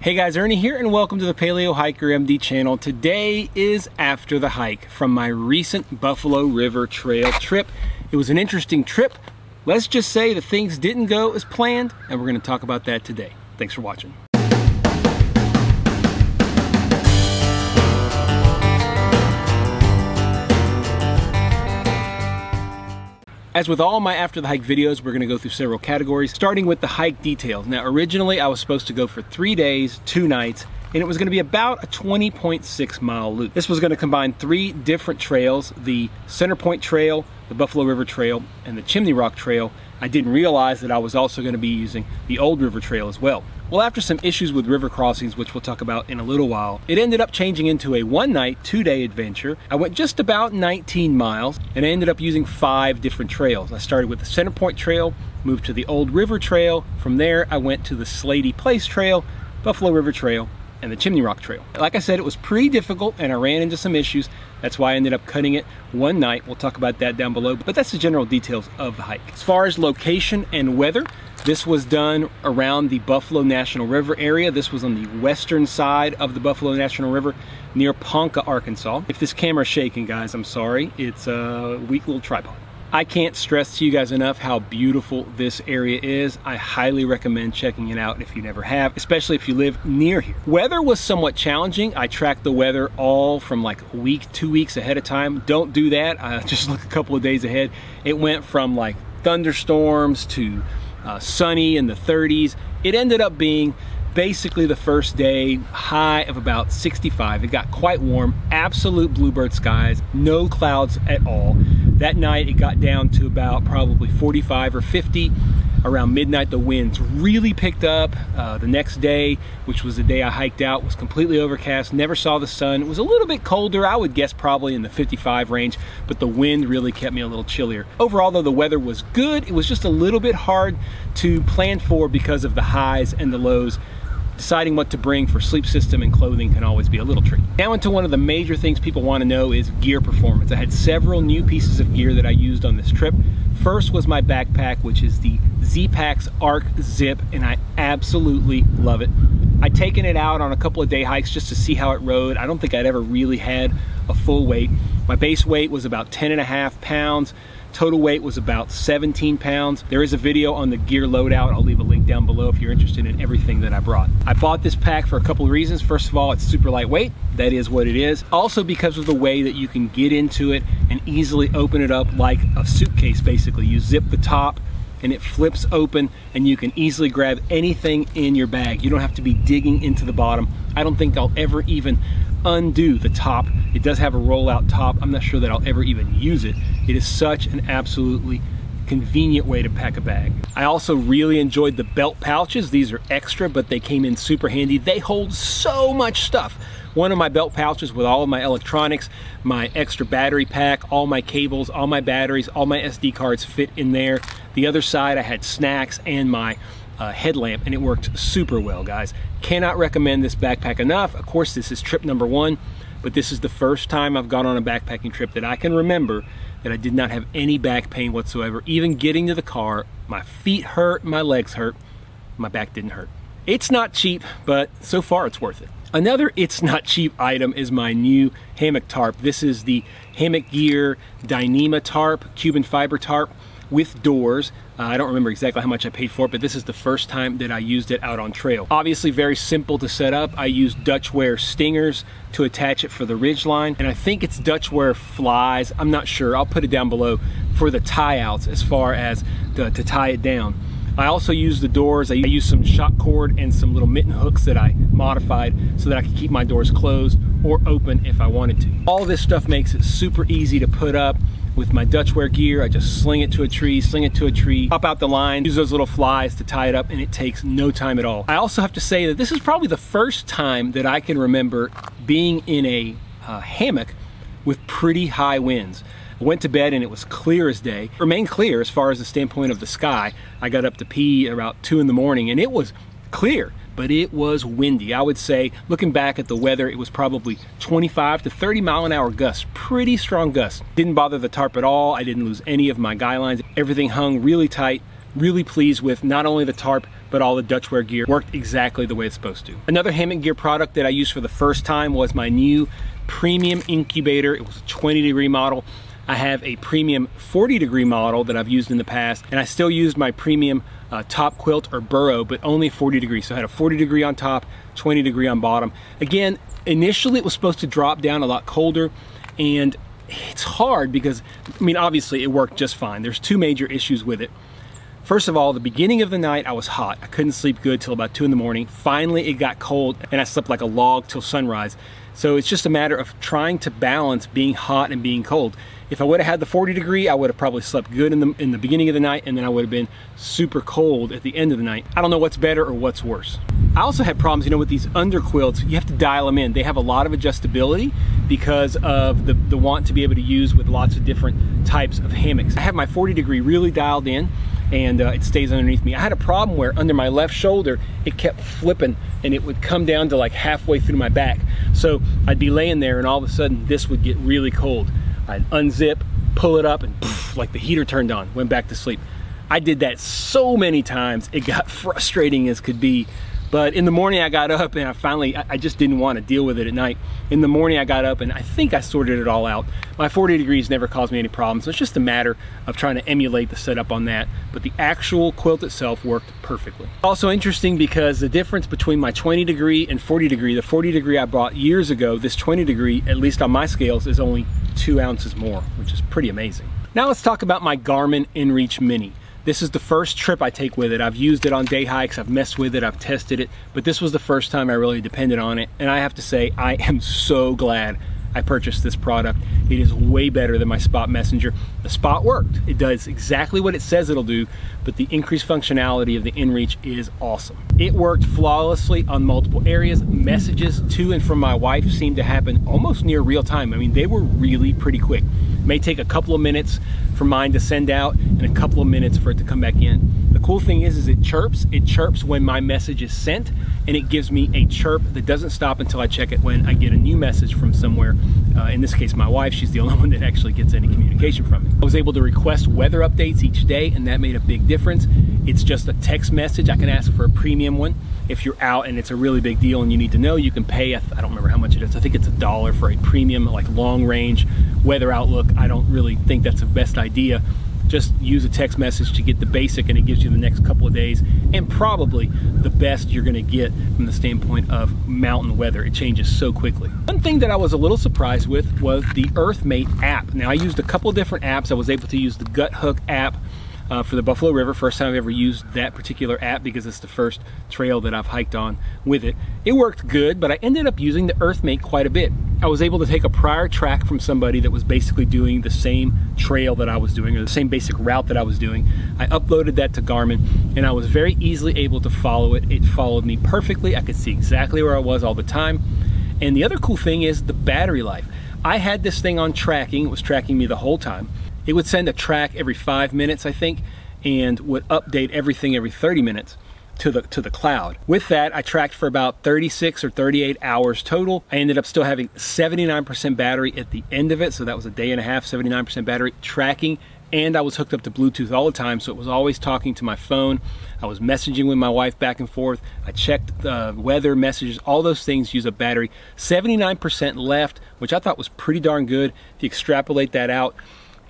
Hey guys, Ernie here and welcome to the Paleo Hiker MD channel. Today is after the hike from my recent Buffalo River Trail trip. It was an interesting trip. Let's just say that things didn't go as planned, and we're going to talk about that today. Thanks for watching. As with all my after the hike videos, we're going to go through several categories, starting with the hike details. Now, originally I was supposed to go for 3 days, 2 nights, and it was going to be about a 20.6 mile loop. This was going to combine 3 different trails, the Center Point Trail, the Buffalo River Trail, and the Chimney Rock Trail. I didn't realize that I was also going to be using the Old River Trail as well. Well, after some issues with river crossings, which we'll talk about in a little while, it ended up changing into a 1-night, 2-day adventure. I went just about 19 miles, and I ended up using 5 different trails. I started with the Center Point Trail, moved to the Old River Trail. From there, I went to the Slaty Place Trail, Buffalo River Trail, and the Chimney Rock Trail. Like I said, it was pretty difficult and I ran into some issues. That's why I ended up cutting it 1 night. We'll talk about that down below, but that's the general details of the hike. As far as location and weather, this was done around the Buffalo National River area. This was on the western side of the Buffalo National River near Ponca, Arkansas. If this camera's shaking, guys, I'm sorry. It's a weak little tripod. I can't stress to you guys enough how beautiful this area is. I highly recommend checking it out if you never have, especially if you live near here. Weather was somewhat challenging. I tracked the weather all from like a week, 2 weeks ahead of time. Don't do that. Just look a couple of days ahead. It went from like thunderstorms to sunny in the 30s. It ended up being basically the first day high of about 65. It got quite warm, absolute bluebird skies, no clouds at all. That night it got down to about probably 45 or 50. Around midnight the winds really picked up. The next day, which was the day I hiked out, was completely overcast, never saw the sun. It was a little bit colder, I would guess probably in the 55 range, but the wind really kept me a little chillier. Overall though, the weather was good. It was just a little bit hard to plan for because of the highs and the lows. Deciding what to bring for sleep system and clothing can always be a little tricky. Now into one of the major things people want to know is gear performance. I had several new pieces of gear that I used on this trip. First was my backpack, which is the Z-Packs Arc Zip, and I absolutely love it. I'd taken it out on a couple of day hikes just to see how it rode. I don't think I'd ever really had a full weight. My base weight was about 10.5 pounds. Total weight was about 17 pounds. There is a video on the gear loadout. I'll leave a link down below if you're interested in everything that I brought. I bought this pack for a couple of reasons. First of all, it's super lightweight. That is what it is. Also because of the way that you can get into it and easily open it up like a suitcase basically. You zip the top and it flips open and you can easily grab anything in your bag. You don't have to be digging into the bottom. I don't think I'll ever even undo the top. It does have a rollout top. I'm not sure that I'll ever even use it. It is such an absolutely convenient way to pack a bag. I also really enjoyed the belt pouches. These are extra, but they came in super handy. They hold so much stuff. One of my belt pouches with all of my electronics, my extra battery pack, all my cables, all my batteries, all my SD cards fit in there. The other side I had snacks and my headlamp, and it worked super well, guys. Cannot recommend this backpack enough. Of course, this is trip number 1, but this is the first time I've gone on a backpacking trip that I can remember that I did not have any back pain whatsoever. Even getting to the car, my feet hurt, my legs hurt, my back didn't hurt. It's not cheap, but so far it's worth it. Another it's not cheap item is my new hammock tarp. This is the Hammock Gear Dyneema tarp, Cuban fiber tarp with doors. I don't remember exactly how much I paid for it, but this is the first time that I used it out on trail. Obviously very simple to set up. I used Dutchware stingers to attach it for the ridgeline, and I think it's Dutchware flies. I'm not sure. I'll put it down below for the tie outs as far as to tie it down. I also used the doors. I used some shock cord and some little mitten hooks that I modified so that I could keep my doors closed or open if I wanted to. All this stuff makes it super easy to put up. With my Dutchware gear, I just sling it to a tree, pop out the line, use those little flies to tie it up, and it takes no time at all. I also have to say that this is probably the first time that I can remember being in a hammock with pretty high winds. I went to bed and it was clear as day. It remained clear as far as the standpoint of the sky. I got up to pee about 2 in the morning and it was clear, but it was windy. I would say, looking back at the weather, it was probably 25 to 30 mile an hour gusts, pretty strong gusts. Didn't bother the tarp at all. I didn't lose any of my guy lines. Everything hung really tight. Really pleased with not only the tarp, but all the Dutch wear gear worked exactly the way it's supposed to. Another hammock gear product that I used for the first time was my new premium incubator. It was a 20-degree model. I have a premium 40-degree model that I've used in the past, and I still used my premium top quilt or burrow, but only 40 degrees. So I had a 40-degree on top, 20-degree on bottom. Again, initially it was supposed to drop down a lot colder, and it's hard because, I mean, obviously it worked just fine. There's two major issues with it. First of all, the beginning of the night I was hot. I couldn't sleep good till about 2 in the morning. Finally it got cold and I slept like a log till sunrise. So it's just a matter of trying to balance being hot and being cold. If I would have had the 40-degree, I would have probably slept good in the beginning of the night, and then I would have been super cold at the end of the night. I don't know what's better or what's worse. I also had problems, you know, with these under quilts. You have to dial them in. They have a lot of adjustability because of the want to be able to use with lots of different types of hammocks. I have my 40-degree really dialed in, and it stays underneath me. I had a problem where under my left shoulder, it kept flipping and it would come down to like halfway through my back. So I'd be laying there and all of a sudden this would get really cold. I'd unzip, pull it up, and poof, like the heater turned on, went back to sleep. I did that so many times, it got frustrating as could be. But in the morning I got up and I just didn't want to deal with it at night. In the morning I got up and I think I sorted it all out. My 40 degrees never caused me any problems. So it's just a matter of trying to emulate the setup on that. But the actual quilt itself worked perfectly. Also interesting because the difference between my 20-degree and 40-degree, the 40-degree I bought years ago, this 20-degree, at least on my scales, is only 2 ounces more, which is pretty amazing. Now let's talk about my Garmin Inreach Mini. This is the first trip I take with it. I've used it on day hikes, I've messed with it, I've tested it, but this was the first time I really depended on it. And I have to say, I am so glad I purchased this product. It is way better than my Spot Messenger. The Spot worked. It does exactly what it says it'll do, but the increased functionality of the Inreach is awesome. It worked flawlessly on multiple areas. Messages to and from my wife seemed to happen almost near real time. I mean, they were really pretty quick. It may take a couple of minutes for mine to send out and a couple of minutes for it to come back in. The cool thing is it chirps. It chirps when my message is sent, and it gives me a chirp that doesn't stop until I check it when I get a new message from somewhere. In this case, my wife, she's the only one that actually gets any communication from me. I was able to request weather updates each day, and that made a big difference. It's just a text message. I can ask for a premium one. If you're out and it's a really big deal and you need to know, you can pay, I don't remember how much it is. I think it's $1 for a premium, like long range weather outlook. I don't really think that's the best idea. Just use a text message to get the basic, and it gives you the next couple of days, and probably the best you're gonna get from the standpoint of mountain weather. It changes so quickly. One thing that I was a little surprised with was the Earthmate app. Now, I used a couple different apps. I was able to use the Gut Hook app for the Buffalo River. First time I've ever used that particular app because it's the first trail that I've hiked on with it. It worked good, but I ended up using the Earthmate quite a bit. I was able to take a prior track from somebody that was basically doing the same trail that I was doing, or the same basic route that I was doing. I uploaded that to Garmin, and I was very easily able to follow it. It followed me perfectly. I could see exactly where I was all the time. And the other cool thing is the battery life. I had this thing on tracking. It was tracking me the whole time. It would send a track every 5 minutes, I think, and would update everything every 30 minutes to the cloud. With that, I tracked for about 36 or 38 hours total. I ended up still having 79% battery at the end of it, so that was a day and a half, 79% battery tracking, and I was hooked up to Bluetooth all the time, so it was always talking to my phone. I was messaging with my wife back and forth. I checked the weather messages. All those things use up battery. 79% left, which I thought was pretty darn good. If you extrapolate that out,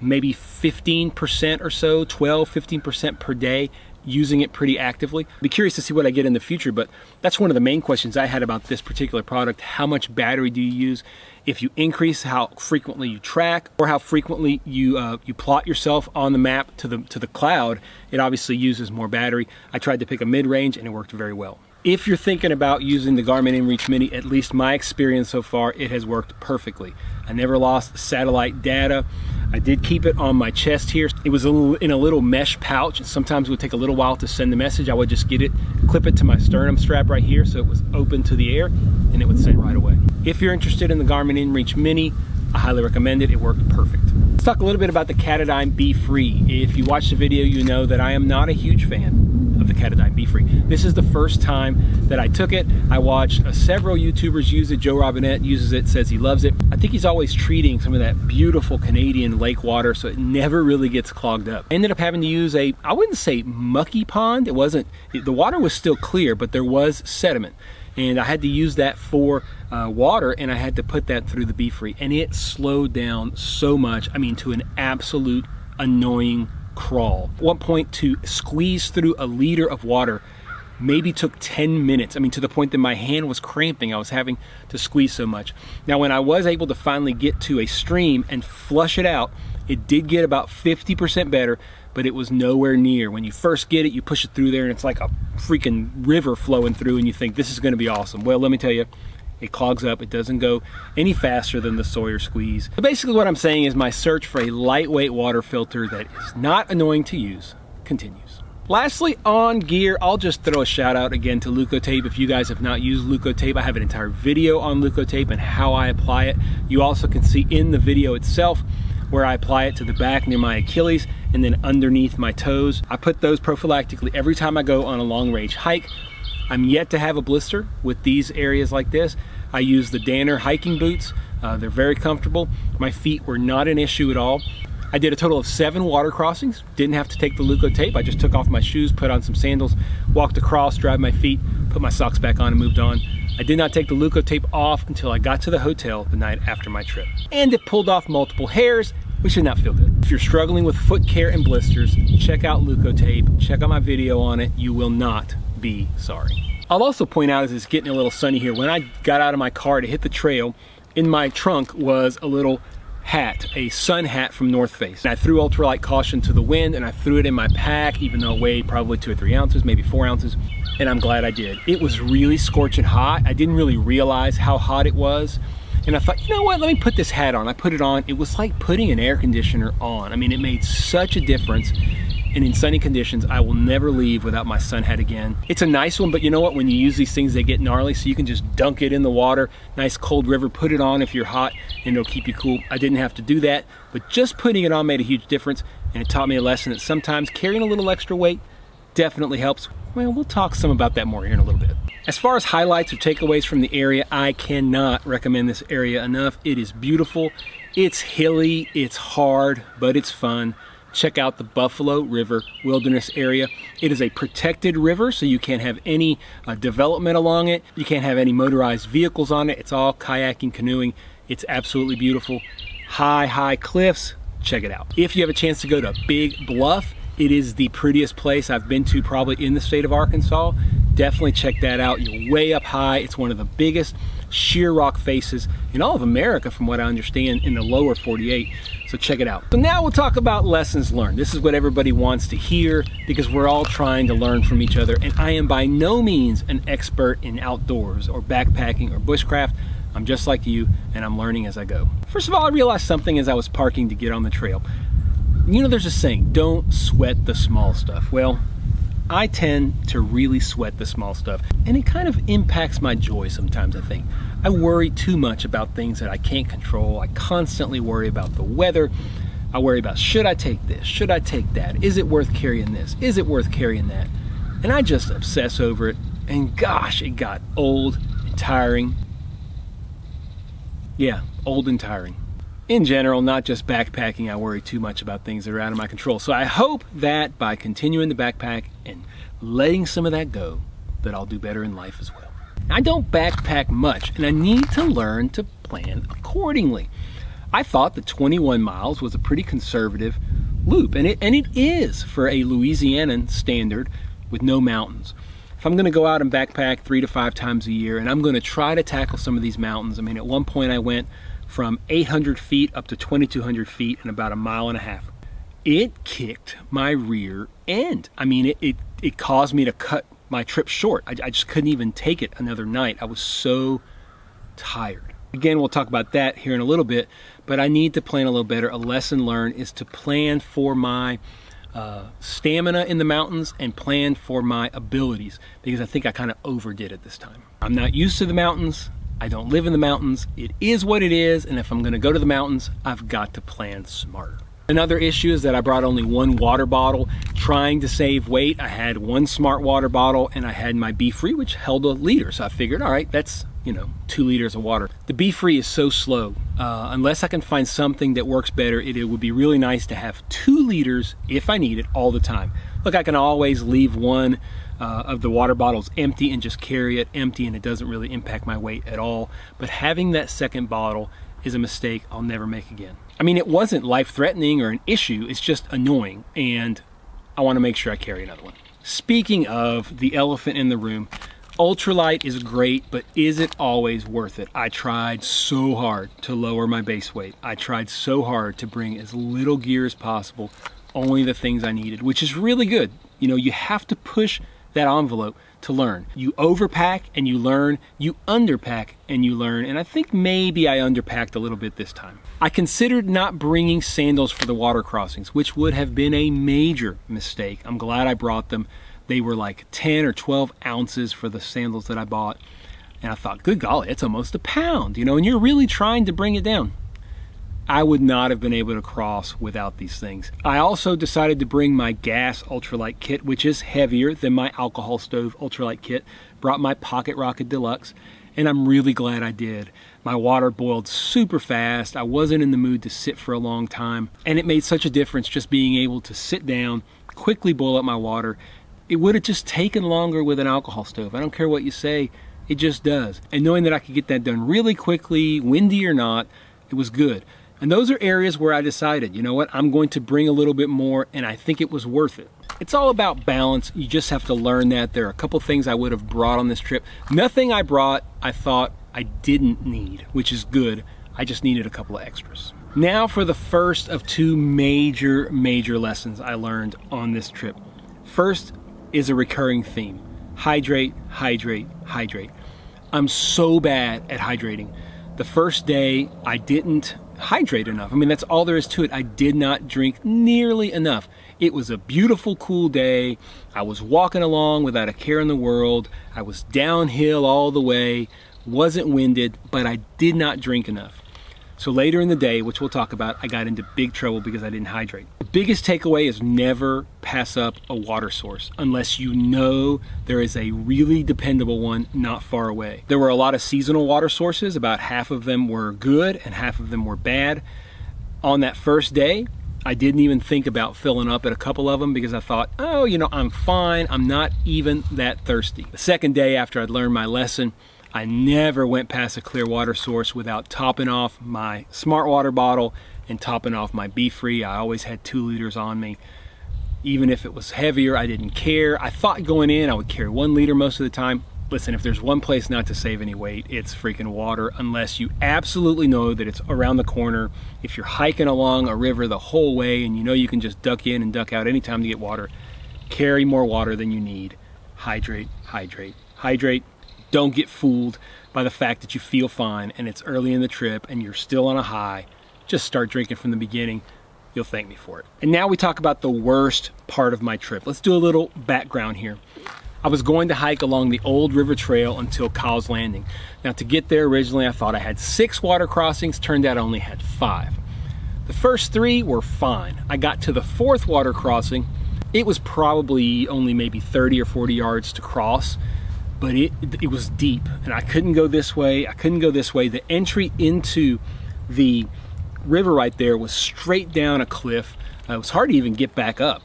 maybe 15% or so, 12, 15% per day, using it pretty actively. Be curious to see what I get in the future, but that's one of the main questions I had about this particular product. How much battery do you use? If you increase how frequently you track, or how frequently you plot yourself on the map to the cloud, it obviously uses more battery. I tried to pick a mid-range and it worked very well. If you're thinking about using the Garmin Inreach Mini, at least my experience so far, it has worked perfectly. I never lost satellite data. I did keep it on my chest here. It was in a little mesh pouch. Sometimes it would take a little while to send the message. I would just get it, clip it to my sternum strap right here so it was open to the air, and it would send right away. If you're interested in the Garmin Inreach Mini, I highly recommend it. It worked perfect. Let's talk a little bit about the Katadyn Be Free. If you watched the video, you know that I am not a huge fan of the Catadine Be Free. This is the first time that I took it. I watched several YouTubers use it. Joe Robinette uses it, says he loves it. I think he's always treating some of that beautiful Canadian lake water so it never really gets clogged up. I ended up having to use a, I wouldn't say mucky pond. It wasn't, the water was still clear, but there was sediment. And I had to use that for water, and I had to put that through the Be Free, and it slowed down so much. I mean, to an absolute annoying crawl. At one point, to squeeze through a liter of water maybe took 10 minutes. I mean, to the point that my hand was cramping. I was having to squeeze so much. Now, when I was able to finally get to a stream and flush it out, it did get about 50% better, but it was nowhere near. When you first get it, you push it through there and it's like a freaking river flowing through, and you think this is gonna be awesome. Well, let me tell you, it clogs up. It doesn't go any faster than the Sawyer Squeeze. So basically what I'm saying is my search for a lightweight water filter that is not annoying to use continues. Lastly, on gear, I'll just throw a shout out again to Leukotape. If you guys have not used Leukotape, I have an entire video on Leukotape and how I apply it. You also can see in the video itself where I apply it to the back near my Achilles and then underneath my toes. I put those prophylactically every time I go on a long range hike. I'm yet to have a blister with these areas like this. I use the Danner hiking boots. They're very comfortable. My feet were not an issue at all. I did a total of 7 water crossings. Didn't have to take the Leukotape. I just took off my shoes, put on some sandals, walked across, dried my feet, put my socks back on and moved on. I did not take the Leukotape off until I got to the hotel the night after my trip. And it pulled off multiple hairs, which did not feel good. If you're struggling with foot care and blisters, check out Leukotape. Check out my video on it. You will not be sorry. I'll also point out as it's getting a little sunny here, when I got out of my car to hit the trail, in my trunk was a little hat, a sun hat from North Face. And I threw ultralight caution to the wind and I threw it in my pack, even though it weighed probably 2 or 3 ounces, maybe 4 ounces. And I'm glad I did. It was really scorching hot. I didn't really realize how hot it was. And I thought, you know what, let me put this hat on. I put it on. It was like putting an air conditioner on. I mean, it made such a difference. And in sunny conditions, I will never leave without my sun hat again. It's a nice one, but you know what? When you use these things, they get gnarly, so you can just dunk it in the water, nice cold river, put it on if you're hot, and it'll keep you cool. I didn't have to do that, but just putting it on made a huge difference, and it taught me a lesson that sometimes carrying a little extra weight definitely helps. Well, we'll talk some about that more here in a little bit. As far as highlights or takeaways from the area, I cannot recommend this area enough. It is beautiful, it's hilly, it's hard, but it's fun. Check out the Buffalo River Wilderness area. It is a protected river, so you can't have any development along it. You can't have any motorized vehicles on it. It's all kayaking, canoeing. It's absolutely beautiful. High cliffs. Check it out. If you have a chance to go to Big Bluff, it is the prettiest place I've been to probably in the state of Arkansas. Definitely check that out. You're way up high. It's one of the biggest sheer rock faces in all of America, from what I understand, in the lower 48. So check it out. So now we'll talk about lessons learned. This is what everybody wants to hear because we're all trying to learn from each other. And I am by no means an expert in outdoors or backpacking or bushcraft. I'm just like you, and I'm learning as I go. First of all, I realized something as I was parking to get on the trail. You know, there's a saying, don't sweat the small stuff. Well, I tend to really sweat the small stuff, and it kind of impacts my joy sometimes, I think. I worry too much about things that I can't control. I constantly worry about the weather. I worry about, should I take this? Should I take that? Is it worth carrying this? Is it worth carrying that? And I just obsess over it, and gosh, it got old and tiring. Yeah, old and tiring. In general, not just backpacking, I worry too much about things that are out of my control. So I hope that by continuing to backpack and letting some of that go, that I'll do better in life as well. I don't backpack much, and I need to learn to plan accordingly. I thought that 21 miles was a pretty conservative loop, and it is for a Louisianan standard with no mountains. If I'm gonna go out and backpack 3 to 5 times a year, and I'm gonna try to tackle some of these mountains, I mean, at one point I went from 800 feet up to 2,200 feet in about 1.5 miles. It kicked my rear end. I mean, it caused me to cut my trip short. I just couldn't even take it another night. I was so tired. Again, we'll talk about that here in a little bit, but I need to plan a little better. A lesson learned is to plan for my stamina in the mountains and plan for my abilities, because I think I kind of overdid it this time. I'm not used to the mountains. I don't live in the mountains. It is what it is, and if I'm gonna go to the mountains, I've got to plan smarter. Another issue is that I brought only one water bottle. Trying to save weight, I had one smart water bottle and I had my Be Free, which held a liter. So I figured, all right, that's, 2 liters of water. The Be Free is so slow. Unless I can find something that works better, it would be really nice to have 2 liters if I need it all the time. Look, I can always leave one of the water bottles empty and just carry it empty, and it doesn't really impact my weight at all. But having that second bottle is a mistake I'll never make again. I mean, it wasn't life-threatening or an issue, it's just annoying, and I want to make sure I carry another one. Speaking of the elephant in the room, ultralight is great, but is it always worth it? I tried so hard to lower my base weight. I tried so hard to bring as little gear as possible, only the things I needed, which is really good. You have to push that envelope to learn. You overpack and you learn, you underpack and you learn, and I think maybe I underpacked a little bit this time. I considered not bringing sandals for the water crossings, which would have been a major mistake. I'm glad I brought them. They were like 10 or 12 ounces for the sandals that I bought. And I thought, good golly, it's almost a pound, and you're really trying to bring it down. I would not have been able to cross without these things. I also decided to bring my gas ultralight kit, which is heavier than my alcohol stove ultralight kit. Brought my Pocket Rocket Deluxe, and I'm really glad I did. My water boiled super fast. I wasn't in the mood to sit for a long time, and it made such a difference just being able to sit down, quickly boil up my water. It would have just taken longer with an alcohol stove. I don't care what you say, it just does. And knowing that I could get that done really quickly, windy or not, it was good. And those are areas where I decided, you know what, I'm going to bring a little bit more, and I think it was worth it. It's all about balance. You just have to learn that. There are a couple things I would have brought on this trip. Nothing I brought I thought I didn't need, which is good. I just needed a couple of extras. Now for the first of 2 major lessons I learned on this trip. First is a recurring theme. Hydrate, hydrate, hydrate. I'm so bad at hydrating. The first day I didn't hydrate enough. I mean, that's all there is to it. I did not drink nearly enough. It was a beautiful, cool day. I was walking along without a care in the world. I was downhill all the way, wasn't winded, but I did not drink enough. So later in the day, which we'll talk about, I got into big trouble because I didn't hydrate. The biggest takeaway is never pass up a water source unless you know there is a really dependable one not far away. There were a lot of seasonal water sources. About half of them were good and half of them were bad. On that first day, I didn't even think about filling up at a couple of them because I thought, oh, I'm fine. I'm not even that thirsty. The second day after I'd learned my lesson, I never went past a clear water source without topping off my smart water bottle and topping off my Be Free. I always had 2 liters on me. Even if it was heavier, I didn't care. I thought going in I would carry 1 liter most of the time. Listen, if there's one place not to save any weight, it's freaking water, unless you absolutely know that it's around the corner. If you're hiking along a river the whole way and you know you can just duck in and duck out anytime to get water, carry more water than you need. Hydrate, hydrate, hydrate. Don't get fooled by the fact that you feel fine and it's early in the trip and you're still on a high. Just start drinking from the beginning. You'll thank me for it. And now we talk about the worst part of my trip. Let's do a little background here. I was going to hike along the old river trail until Cow's Landing. Now to get there originally I thought I had 6 water crossings, turned out I only had 5. The first 3 were fine. I got to the 4th water crossing. It was probably only maybe 30 or 40 yards to cross. But it was deep and I couldn't go this way, I couldn't go this way. The entry into the river right there was straight down a cliff. It was hard to even get back up.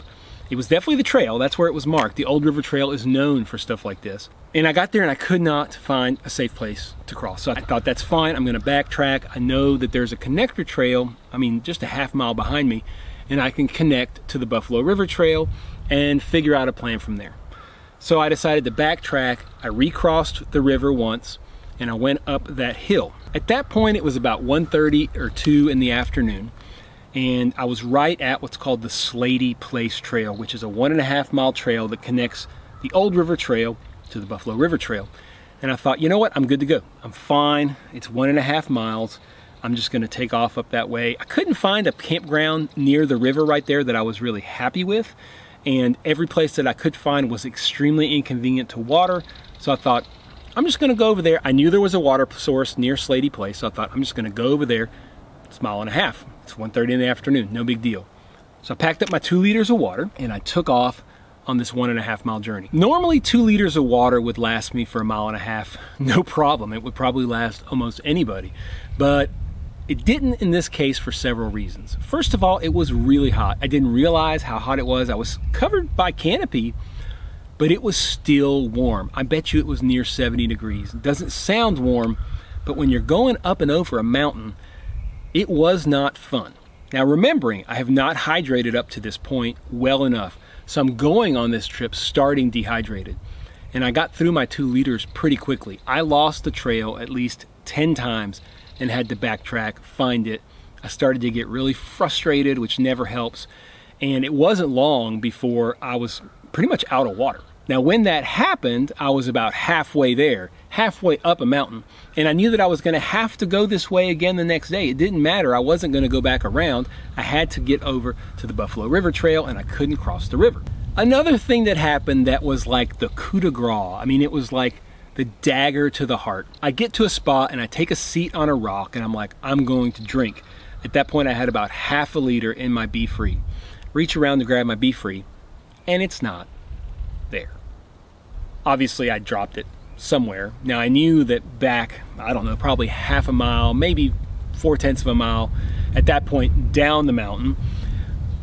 It was definitely the trail, that's where it was marked. The old river trail is known for stuff like this. And I got there and I could not find a safe place to cross. So I thought that's fine, I'm gonna backtrack. I know that there's a connector trail, just a half mile behind me, and I can connect to the Buffalo River Trail and figure out a plan from there. So I decided to backtrack. I recrossed the river once and I went up that hill. At that point it was about 1:30 or 2 in the afternoon and I was right at what's called the Slaty Place Trail, which is a 1.5 mile trail that connects the old river trail to the Buffalo River Trail. And I thought, you know what, I'm good to go. I'm fine, it's 1.5 miles. I'm just gonna take off up that way. I couldn't find a campground near the river right there that I was really happy with. And every place that I could find was extremely inconvenient to water. So I thought, I'm just gonna go over there. I knew there was a water source near Slaty Place, so I thought, I'm just gonna go over there. It's 1.5 miles. It's 1:30 in the afternoon, no big deal. So I packed up my 2 liters of water and I took off on this 1.5 mile journey. Normally 2 liters of water would last me for 1.5 miles, no problem. It would probably last almost anybody, but it didn't in this case for several reasons. First of all, it was really hot. I didn't realize how hot it was. I was covered by canopy, but it was still warm. I bet you it was near 70 degrees. It doesn't sound warm, but when you're going up and over a mountain, it was not fun. Now remembering, I have not hydrated up to this point well enough. So I'm going on this trip starting dehydrated. And I got through my 2 liters pretty quickly. I lost the trail at least 10 times and had to backtrack, find it. I started to get really frustrated, which never helps. And it wasn't long before I was pretty much out of water. Now when that happened, I was about halfway there, halfway up a mountain, and I knew that I was going to have to go this way again the next day. It didn't matter, I wasn't going to go back around. I had to get over to the Buffalo River Trail and I couldn't cross the river. Another thing that happened that was like the coup de grace, I mean it was like the dagger to the heart. I get to a spot and I take a seat on a rock and I'm like, I'm going to drink. At that point I had about half a liter in my Be Free. Reach around to grab my Be Free and it's not there. Obviously I dropped it somewhere. Now I knew that back, I don't know, probably half a mile, maybe 4/10 of a mile, at that point down the mountain,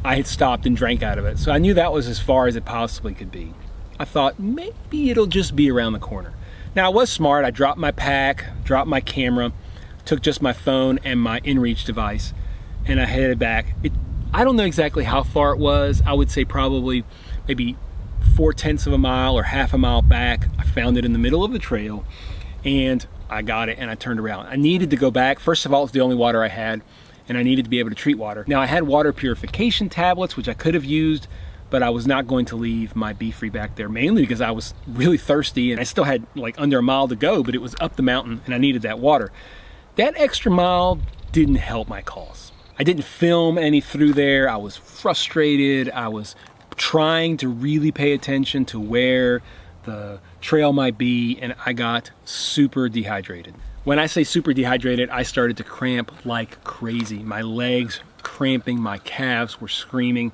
I had stopped and drank out of it. So I knew that was as far as it possibly could be. I thought maybe it'll just be around the corner. Now I was smart, I dropped my pack, dropped my camera, took just my phone and my Inreach device, and I headed back. I don't know exactly how far it was. I would say probably maybe 4/10 of a mile or half a mile back. I found it in the middle of the trail and I got it and I turned around. I needed to go back. First of all, it's the only water I had and I needed to be able to treat water. Now I had water purification tablets, which I could have used, but I was not going to leave my Be Free back there, mainly because I was really thirsty and I still had like under a mile to go, but it was up the mountain and I needed that water. That extra mile didn't help my cause. I didn't film any through there. I was frustrated. I was trying to really pay attention to where the trail might be, and I got super dehydrated. When I say super dehydrated, I started to cramp like crazy. My legs cramping, my calves were screaming.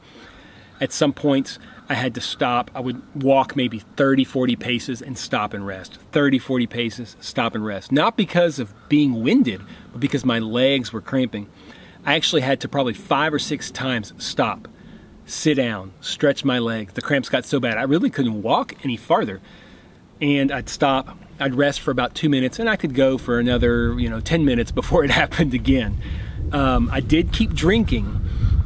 At some points, I had to stop. I would walk maybe 30, 40 paces and stop and rest. 30, 40 paces, stop and rest. Not because of being winded, but because my legs were cramping. I actually had to probably 5 or 6 times stop, sit down, stretch my legs. The cramps got so bad I really couldn't walk any farther. And I'd stop, I'd rest for about 2 minutes, and I could go for another 10 minutes before it happened again. I did keep drinking.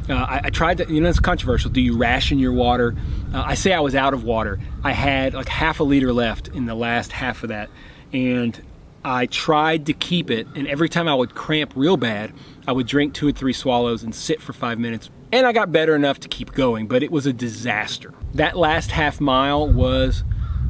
I tried to, it's controversial. Do you ration your water? I say I was out of water. I had like half a liter left in the last half of that. And I tried to keep it. And every time I would cramp real bad, I would drink 2 or 3 swallows and sit for 5 minutes. And I got better enough to keep going, but it was a disaster. That last half mile was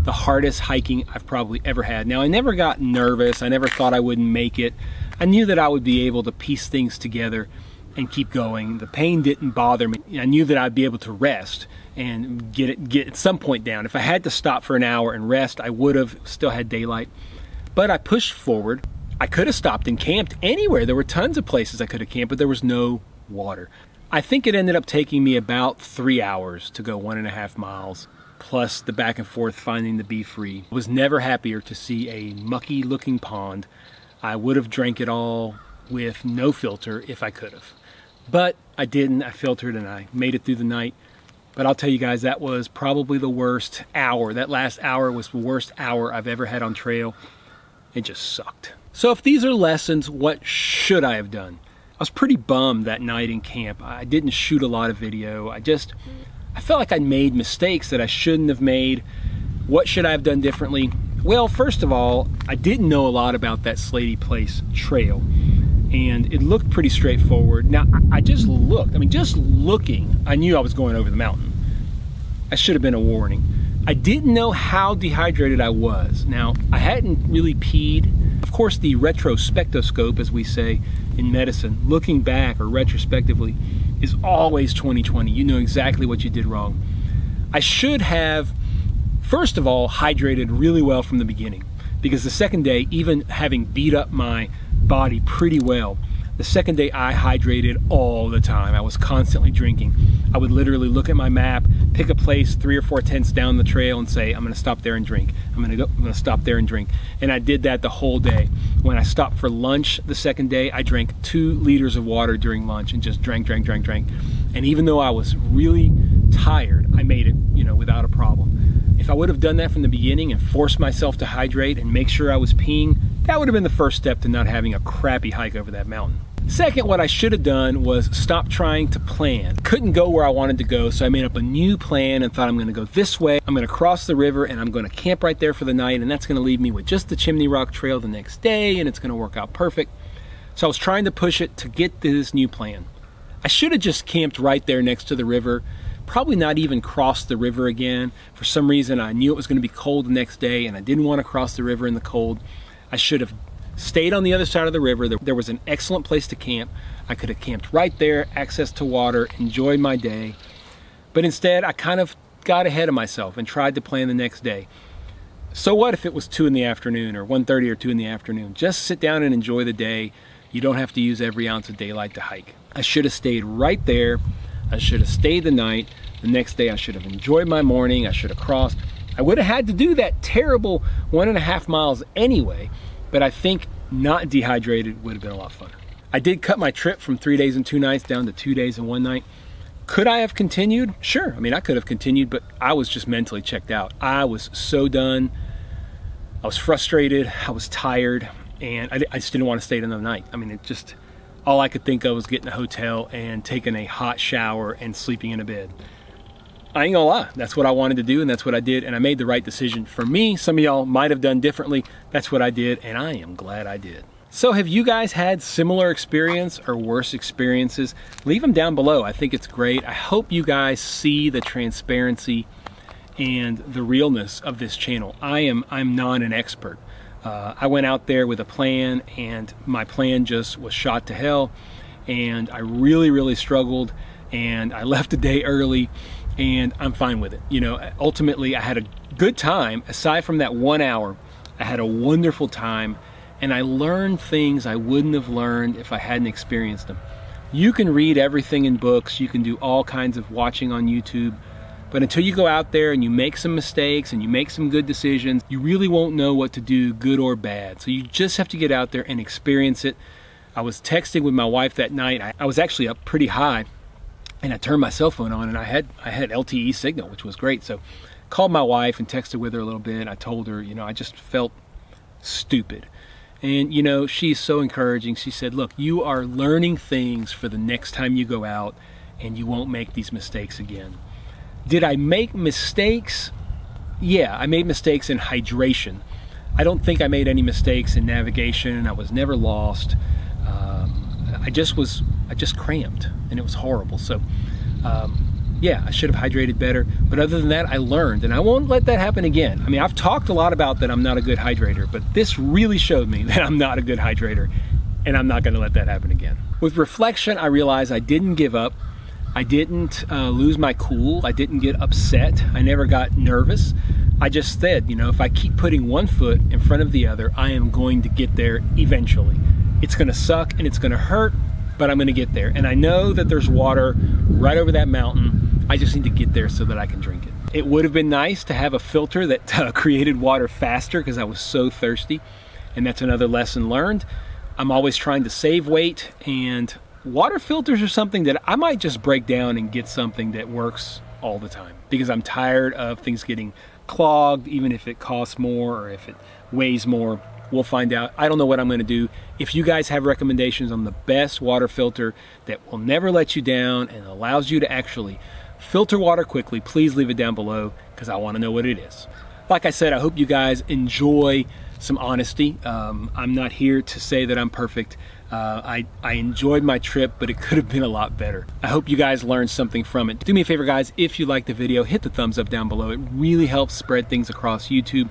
the hardest hiking I've probably ever had. Now, I never got nervous. I never thought I wouldn't make it. I knew that I would be able to piece things together and keep going. The pain didn't bother me. I knew that I'd be able to rest and get at some point down. If I had to stop for an hour and rest, I would have still had daylight. But I pushed forward. I could have stopped and camped anywhere. There were tons of places I could have camped, but there was no water. I think it ended up taking me about 3 hours to go 1.5 miles, plus the back and forth finding the Be Free. I was never happier to see a mucky looking pond. I would have drank it all with no filter if I could have. But I didn't. I filtered and I made it through the night. But I'll tell you guys, that was probably the worst hour. That last hour was the worst hour I've ever had on trail. It just sucked. So if these are lessons, what should I have done? I was pretty bummed that night in camp. I didn't shoot a lot of video. I felt like I made mistakes that I shouldn't have made. What should I have done differently? Well, first of all, I didn't know a lot about that Slaty Place trail. And it looked pretty straightforward. Now, I just looked. I mean, just looking, I knew I was going over the mountain. I should have been a warning. I didn't know how dehydrated I was. Now, I hadn't really peed. Of course, the retrospectoscope, as we say in medicine, looking back or retrospectively, is always 20/20. You know exactly what you did wrong. I should have, first of all, hydrated really well from the beginning. Because the second day, even having beat up my body pretty well, the second day I hydrated all the time. I was constantly drinking. I would literally look at my map, pick a place 3 or 4 tents down the trail and say, I'm gonna stop there and drink. I'm gonna stop there and drink. And I did that the whole day. When I stopped for lunch the second day, I drank 2 liters of water during lunch and just drank. And even though I was really tired, I made it, you know, without a problem. If I would have done that from the beginning and forced myself to hydrate and make sure I was peeing, that would have been the first step to not having a crappy hike over that mountain. Second, what I should have done was stop trying to plan. Couldn't go where I wanted to go, so I made up a new plan and thought I'm gonna go this way. I'm gonna cross the river and I'm gonna camp right there for the night, and that's gonna leave me with just the Chimney Rock Trail the next day, and it's gonna work out perfect. So I was trying to push it to get to this new plan. I should have just camped right there next to the river, probably not even crossed the river again. For some reason, I knew it was gonna be cold the next day and I didn't wanna cross the river in the cold. I should have stayed on the other side of the river. There was an excellent place to camp. I could have camped right there, access to water, enjoyed my day. But instead, I kind of got ahead of myself and tried to plan the next day. So what if it was 2 in the afternoon or 1:30 or 2 in the afternoon? Just sit down and enjoy the day. You don't have to use every ounce of daylight to hike. I should have stayed right there. I should have stayed the night. The next day, I should have enjoyed my morning. I should have crossed. I would have had to do that terrible 1.5 miles anyway, but I think not dehydrated would have been a lot funner. I did cut my trip from 3 days and 2 nights down to 2 days and 1 night. Could I have continued? Sure. I mean, I could have continued, but I was just mentally checked out. I was so done. I was frustrated. I was tired, and I just didn't want to stay another night. I mean, it just, all I could think of was getting a hotel and taking a hot shower and sleeping in a bed. I ain't gonna lie, that's what I wanted to do, and that's what I did, and I made the right decision for me. Some of y'all might have done differently. That's what I did, and I am glad I did. So have you guys had similar experience or worse experiences? Leave them down below. I think it's great. I hope you guys see the transparency and the realness of this channel. I'm not an expert. I went out there with a plan, and my plan just was shot to hell, and I really struggled, and I left a day early, and I'm fine with it. You know, ultimately I had a good time. Aside from that 1 hour, I had a wonderful time, and I learned things I wouldn't have learned if I hadn't experienced them. You can read everything in books, you can do all kinds of watching on YouTube, but until you go out there and you make some mistakes and you make some good decisions, you really won't know what to do, good or bad. So you just have to get out there and experience it. I was texting with my wife that night. I was actually up pretty high, and I turned my cell phone on, and I had LTE signal, which was great. So called my wife and texted with her a little bit. I told her, you know, I just felt stupid. And, you know, she's so encouraging. She said, look, you are learning things for the next time you go out, and you won't make these mistakes again. Did I make mistakes? Yeah, I made mistakes in hydration. I don't think I made any mistakes in navigation. I was never lost. I just cramped, and it was horrible. So yeah, I should have hydrated better, but other than that, I learned, and I won't let that happen again. I mean, I've talked a lot about that I'm not a good hydrator, but this really showed me that I'm not a good hydrator, and I'm not gonna let that happen again. With reflection, I realized I didn't give up. I didn't lose my cool. I didn't get upset. I never got nervous. I just said, you know, if I keep putting one foot in front of the other, I am going to get there eventually. It's gonna suck and it's gonna hurt, but I'm gonna get there. And I know that there's water right over that mountain. I just need to get there so that I can drink it. It would have been nice to have a filter that created water faster, because I was so thirsty. And that's another lesson learned. I'm always trying to save weight, and water filters are something that I might just break down and get something that works all the time, because I'm tired of things getting clogged, even if it costs more or if it weighs more. We'll find out. I don't know what I'm gonna do. If you guys have recommendations on the best water filter that will never let you down and allows you to actually filter water quickly, please leave it down below, because I wanna know what it is. Like I said, I hope you guys enjoy some honesty. I'm not here to say that I'm perfect. I enjoyed my trip, but it could have been a lot better. I hope you guys learned something from it. Do me a favor, guys, if you liked the video, hit the thumbs up down below. It really helps spread things across YouTube.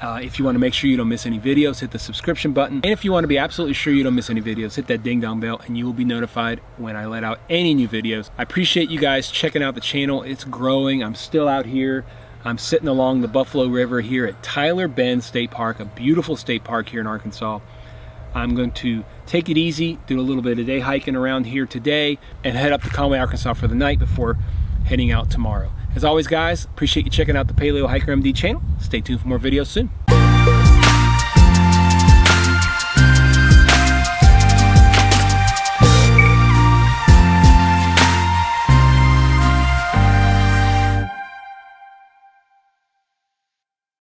If you want to make sure you don't miss any videos, hit the subscription button. And if you want to be absolutely sure you don't miss any videos, hit that ding dong bell, and you will be notified when I let out any new videos. I appreciate you guys checking out the channel. It's growing. I'm still out here. I'm sitting along the Buffalo River here at Tyler Bend State Park, a beautiful state park here in Arkansas. I'm going to take it easy, do a little bit of day hiking around here today, and head up to Conway, Arkansas for the night before heading out tomorrow. As always, guys, appreciate you checking out the Paleo Hiker MD channel. Stay tuned for more videos soon.